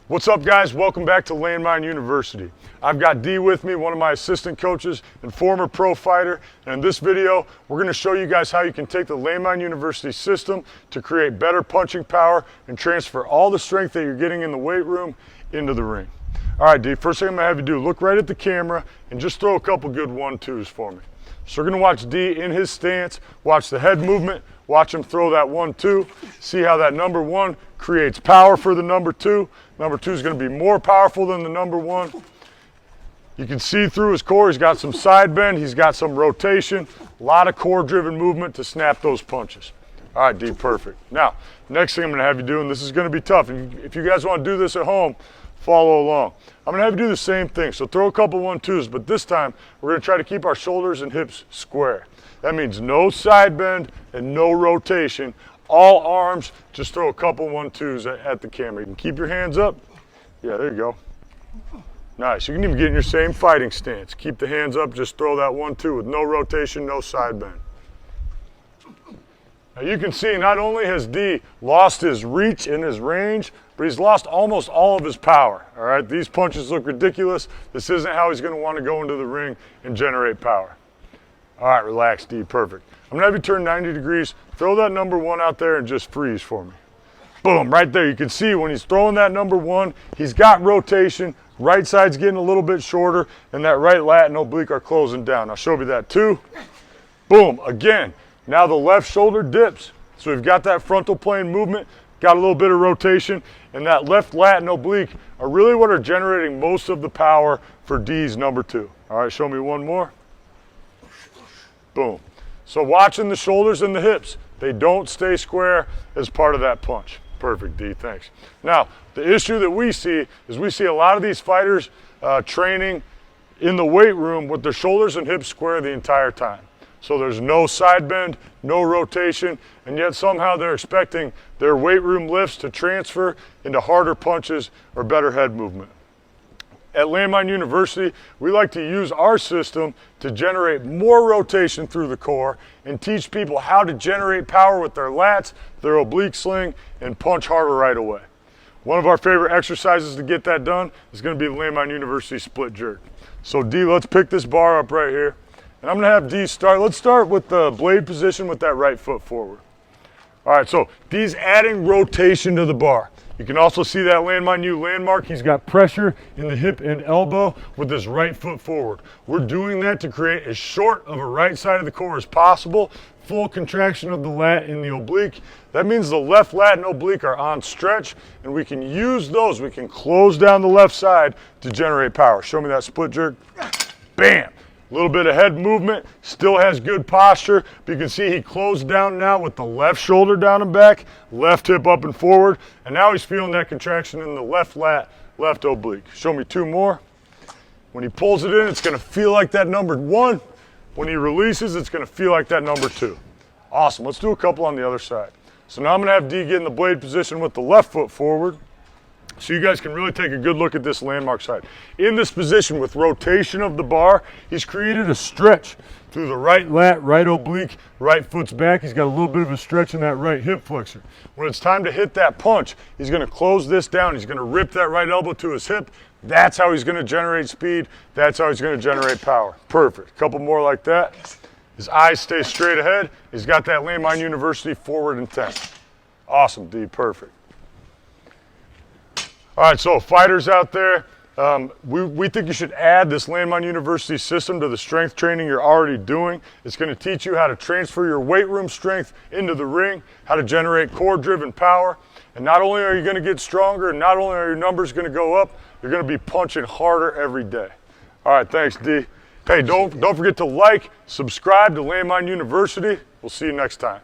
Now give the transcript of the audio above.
What's up, guys? Welcome back to Landmine University. I've got D with me, one of my assistant coaches and former pro fighter. And in this video, we're going to show you guys how you can take the Landmine University system to create better punching power and transfer all the strength that you're getting in the weight room into the ring. All right, D, first thing I'm going to have you do, look right at the camera and just throw a couple good 1-2s for me. So we're going to watch D in his stance, watch the head movement, watch him throw that 1-2, see how that number 1 creates power for the number 2. Number 2 is going to be more powerful than the number 1. You can see through his core, he's got some side bend, he's got some rotation, a lot of core driven movement to snap those punches. All right, D, perfect. Now, next thing I'm going to have you do, and this is going to be tough, if you guys want to do this at home, follow along. I'm going to have you do the same thing. So throw a couple 1-2s, but this time we're going to try to keep our shoulders and hips square. That means no side bend and no rotation. All arms, just throw a couple 1-2s at the camera. You can keep your hands up. Yeah, there you go. Nice. You can even get in your same fighting stance. Keep the hands up, just throw that 1-2 with no rotation, no side bend. Now you can see not only has D lost his reach and his range, but he's lost almost all of his power. All right, these punches look ridiculous. This isn't how he's going to want to go into the ring and generate power. All right, relax, D, perfect. I'm going to have you turn 90 degrees, throw that number 1 out there and just freeze for me. Boom, right there. You can see when he's throwing that number 1, he's got rotation, right side's getting a little bit shorter, and that right lat and oblique are closing down. I'll show you that 2. Boom, again. Now the left shoulder dips. So we've got that frontal plane movement, got a little bit of rotation, and that left lat and oblique are really what are generating most of the power for D's number 2. All right, show me one more. Boom. So watching the shoulders and the hips, they don't stay square as part of that punch. Perfect, D, thanks. Now, the issue that we see is we see a lot of these fighters training in the weight room with their shoulders and hips square the entire time. So there's no side bend, no rotation, and yet somehow they're expecting their weight room lifts to transfer into harder punches or better head movement. At Landmine University, we like to use our system to generate more rotation through the core and teach people how to generate power with their lats, their oblique sling, and punch harder right away. One of our favorite exercises to get that done is going to be the Landmine University Split Jerk. So D, let's pick this bar up right here. And I'm going to have D start. Let's start with the blade position with that right foot forward. All right, so D's adding rotation to the bar. You can also see that Landmine U landmark. He's got pressure in the hip and elbow with his right foot forward. We're doing that to create as short of a right side of the core as possible, full contraction of the lat and the oblique. That means the left lat and oblique are on stretch, and we can use those. We can close down the left side to generate power. Show me that split jerk. Bam. A little bit of head movement, still has good posture, but you can see he closed down now with the left shoulder down and back, left hip up and forward, and now he's feeling that contraction in the left lat, left oblique. Show me 2 more. When he pulls it in, it's going to feel like that number 1. When he releases, it's going to feel like that number 2. Awesome. Let's do a couple on the other side. So now I'm going to have D get in the blade position with the left foot forward, so you guys can really take a good look at this landmark side. In this position with rotation of the bar, he's created a stretch through the right lat, right oblique, right foot's back. He's got a little bit of a stretch in that right hip flexor. When it's time to hit that punch, he's going to close this down. He's going to rip that right elbow to his hip. That's how he's going to generate speed. That's how he's going to generate power. Perfect. A couple more like that. His eyes stay straight ahead. He's got that Landmine University forward intent. Awesome, D. Perfect. All right, so fighters out there, we think you should add this Landmine University system to the strength training you're already doing. It's going to teach you how to transfer your weight room strength into the ring, how to generate core-driven power. And not only are you going to get stronger, and not only are your numbers going to go up, you're going to be punching harder every day. All right, thanks, D. Hey, don't forget to like, subscribe to Landmine University. We'll see you next time.